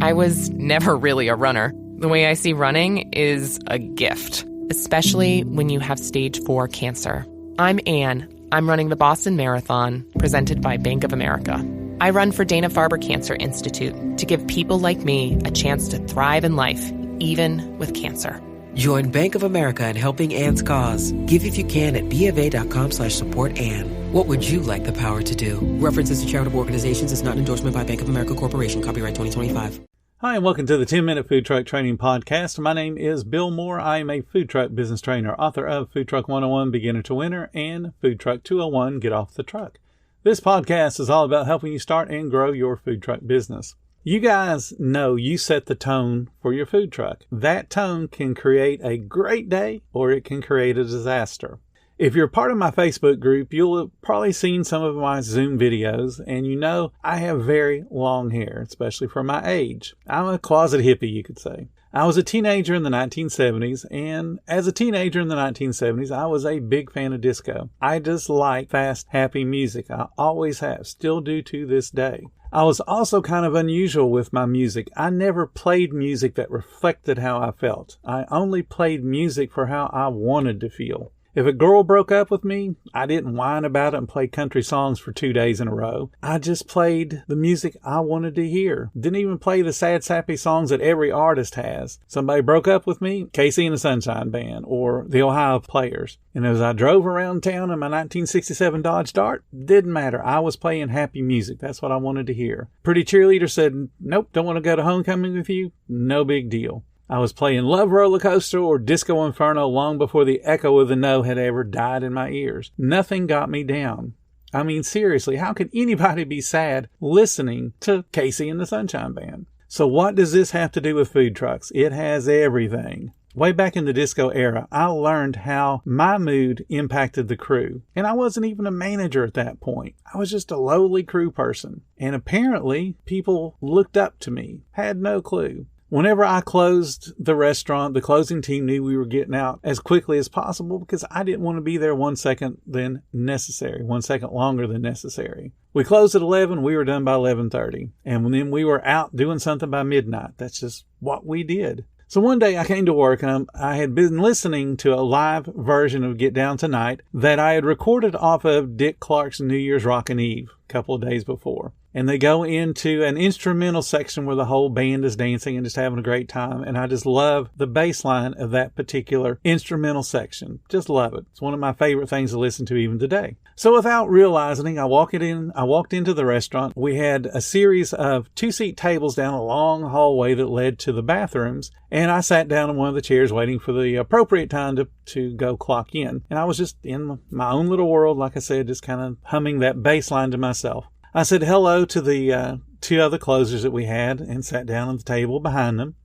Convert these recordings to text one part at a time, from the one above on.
I was never really a runner. The way I see running is a gift, especially when you have stage 4 cancer. I'm Anne. I'm running the Boston Marathon, presented by Bank of America. I run for Dana-Farber Cancer Institute to give people like me a chance to thrive in life, even with cancer. Join Bank of America in helping Anne's cause. Give if you can at BofA.com/supportAnne. What would you like the power to do? References to charitable organizations is not an endorsement by Bank of America Corporation. Copyright 2025. Hi, and welcome to the 10-Minute Food Truck Training Podcast. My name is Bill Moore. I am a food truck business trainer, author of Food Truck 101, Beginner to Winner, and Food Truck 201, Get Off the Truck. This podcast is all about helping you start and grow your food truck business. You guys know you set the tone for your food truck. That tone can create a great day or it can create a disaster. If you're part of my Facebook group, you'll have probably seen some of my Zoom videos, and you know I have very long hair, especially for my age. I'm a closet hippie, you could say. I was a teenager in the 1970s, and as a teenager in the 1970s, I was a big fan of disco. I just like fast, happy music. I always have, still do to this day. I was also kind of unusual with my music. I never played music that reflected how I felt. I only played music for how I wanted to feel. If a girl broke up with me, I didn't whine about it and play country songs for 2 days in a row. I just played the music I wanted to hear. Didn't even play the sad, sappy songs that every artist has. Somebody broke up with me, Casey and the Sunshine Band, or the Ohio Players. And as I drove around town in my 1967 Dodge Dart, didn't matter. I was playing happy music. That's what I wanted to hear. Pretty Cheerleader said, nope, don't want to go to homecoming with you. No big deal. I was playing Love Roller Coaster or Disco Inferno long before the echo of the no had ever died in my ears. Nothing got me down. I mean, seriously, how could anybody be sad listening to Casey and the Sunshine Band? So what does this have to do with food trucks? It has everything. Way back in the disco era, I learned how my mood impacted the crew. And I wasn't even a manager at that point. I was just a lowly crew person. And apparently, people looked up to me. Had no clue. Whenever I closed the restaurant, the closing team knew we were getting out as quickly as possible because I didn't want to be there 1 second than necessary, 1 second longer than necessary. We closed at 11, we were done by 11:30. And then we were out doing something by midnight. That's just what we did. So one day I came to work and I had been listening to a live version of Get Down Tonight that I had recorded off of Dick Clark's New Year's Rockin' Eve a couple of days before. And they go into an instrumental section where the whole band is dancing and just having a great time. And I just love the bass line of that particular instrumental section. Just love it. It's one of my favorite things to listen to even today. So without realizing, I walked into the restaurant. We had a series of 2-seat tables down a long hallway that led to the bathrooms. And I sat down in one of the chairs waiting for the appropriate time to go clock in. And I was just in my own little world, like I said, just kind of humming that bass line to myself. I said hello to the 2 other closers that we had and sat down at the table behind them.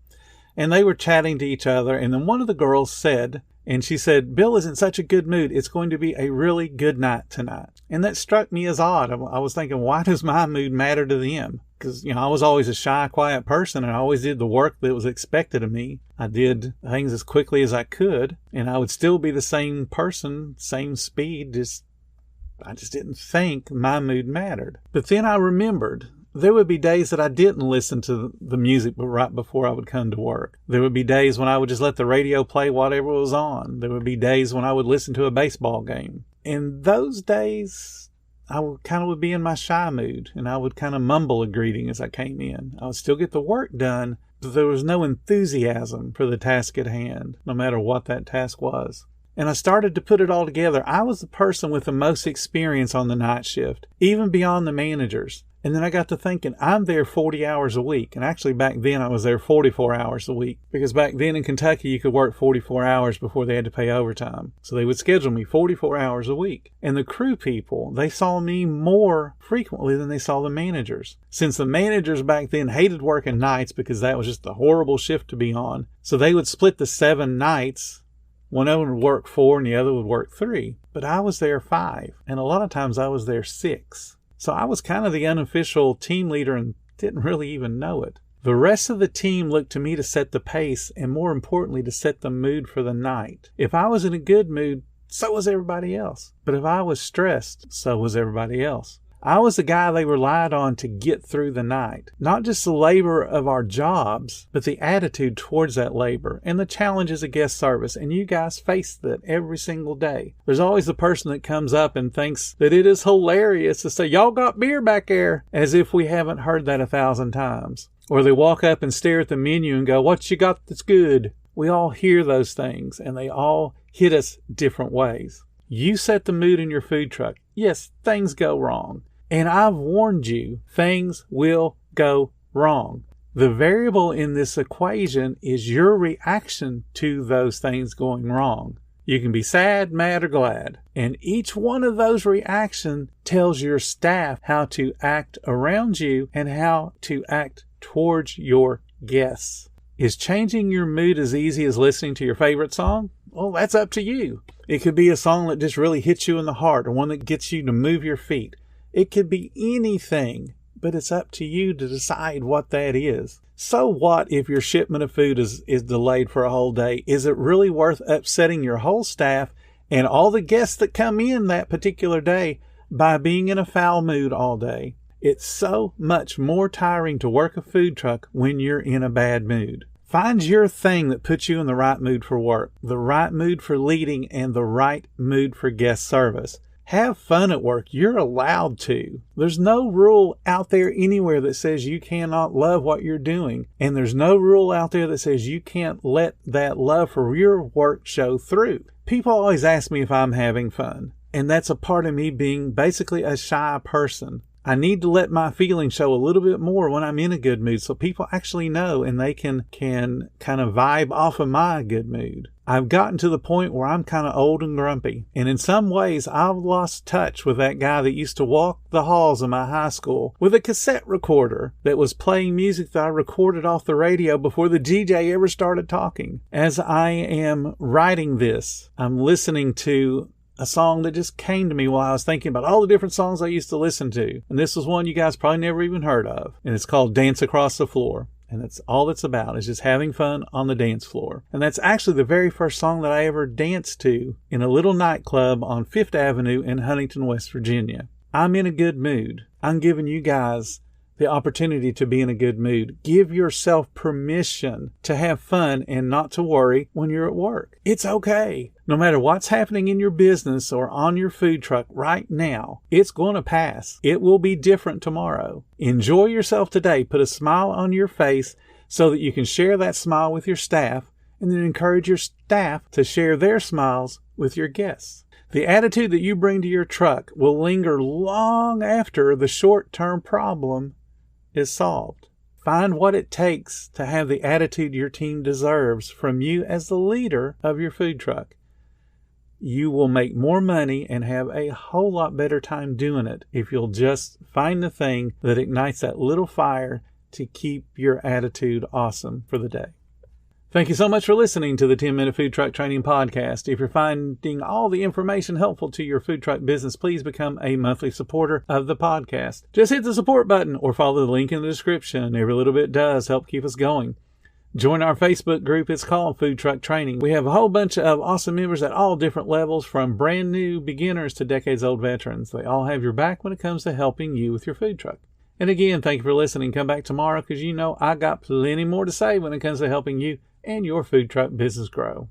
And they were chatting to each other. And then one of the girls said, and she said, Bill is in such a good mood. It's going to be a really good night tonight. And that struck me as odd. I was thinking, why does my mood matter to them? Because, I was always a shy, quiet person, and I always did the work that was expected of me. I did things as quickly as I could, and I would still be the same person, same speed, I just didn't think my mood mattered. But then I remembered there would be days that I didn't listen to the music but right before I would come to work. There would be days when I would just let the radio play whatever was on. There would be days when I would listen to a baseball game. And those days, I would be in my shy mood, and I would kind of mumble a greeting as I came in. I would still get the work done, but there was no enthusiasm for the task at hand, no matter what that task was. And I started to put it all together. I was the person with the most experience on the night shift, even beyond the managers. And then I got to thinking, I'm there 40 hours a week. And actually back then I was there 44 hours a week. Because back then in Kentucky, you could work 44 hours before they had to pay overtime. So they would schedule me 44 hours a week. And the crew people, they saw me more frequently than they saw the managers. Since the managers back then hated working nights because that was just a horrible shift to be on. So they would split the 7 nights. One of them would work 4 and the other would work 3. But I was there 5. And a lot of times I was there 6. So I was kind of the unofficial team leader and didn't really even know it. The rest of the team looked to me to set the pace and, more importantly, to set the mood for the night. If I was in a good mood, so was everybody else. But if I was stressed, so was everybody else. I was the guy they relied on to get through the night. Not just the labor of our jobs, but the attitude towards that labor and the challenges of guest service. And you guys face that every single day. There's always the person that comes up and thinks that it is hilarious to say, y'all got beer back there, as if we haven't heard that 1,000 times. Or they walk up and stare at the menu and go, what you got that's good? We all hear those things, and they all hit us different ways. You set the mood in your food truck. Yes, things go wrong. And I've warned you, things will go wrong. The variable in this equation is your reaction to those things going wrong. You can be sad, mad, or glad. And each one of those reactions tells your staff how to act around you and how to act towards your guests. Is changing your mood as easy as listening to your favorite song? Well, that's up to you. It could be a song that just really hits you in the heart, or one that gets you to move your feet. It could be anything, but it's up to you to decide what that is. So what if your shipment of food is delayed for a whole day? Is it really worth upsetting your whole staff and all the guests that come in that particular day by being in a foul mood all day? It's so much more tiring to work a food truck when you're in a bad mood. Find your thing that puts you in the right mood for work, the right mood for leading, and the right mood for guest service. Have fun at work. You're allowed to. There's no rule out there anywhere that says you cannot love what you're doing. And there's no rule out there that says you can't let that love for your work show through. People always ask me if I'm having fun. And that's a part of me being basically a shy person. I need to let my feelings show a little bit more when I'm in a good mood so people actually know and they can kind of vibe off of my good mood. I've gotten to the point where I'm kind of old and grumpy. And in some ways, I've lost touch with that guy that used to walk the halls of my high school with a cassette recorder that was playing music that I recorded off the radio before the DJ ever started talking. As I am writing this, I'm listening to a song that just came to me while I was thinking about all the different songs I used to listen to. And this was one you guys probably never even heard of. And it's called Dance Across the Floor. And that's all it's about, is just having fun on the dance floor. And that's actually the very first song that I ever danced to in a little nightclub on 5th Avenue in Huntington, West Virginia. I'm in a good mood. I'm giving you guys the opportunity to be in a good mood. Give yourself permission to have fun and not to worry when you're at work. It's okay. No matter what's happening in your business or on your food truck right now, it's going to pass. It will be different tomorrow. Enjoy yourself today. Put a smile on your face so that you can share that smile with your staff, and then encourage your staff to share their smiles with your guests. The attitude that you bring to your truck will linger long after the short-term problem is solved. Find what it takes to have the attitude your team deserves from you as the leader of your food truck. You will make more money and have a whole lot better time doing it if you'll just find the thing that ignites that little fire to keep your attitude awesome for the day. Thank you so much for listening to the 10-Minute Food Truck Training Podcast. If you're finding all the information helpful to your food truck business, please become a monthly supporter of the podcast. Just hit the support button or follow the link in the description. Every little bit does help keep us going. Join our Facebook group. It's called Food Truck Training. We have a whole bunch of awesome members at all different levels, from brand new beginners to decades-old veterans. They all have your back when it comes to helping you with your food truck. And again, thank you for listening. Come back tomorrow because you know I got plenty more to say when it comes to helping you and your food truck business grow.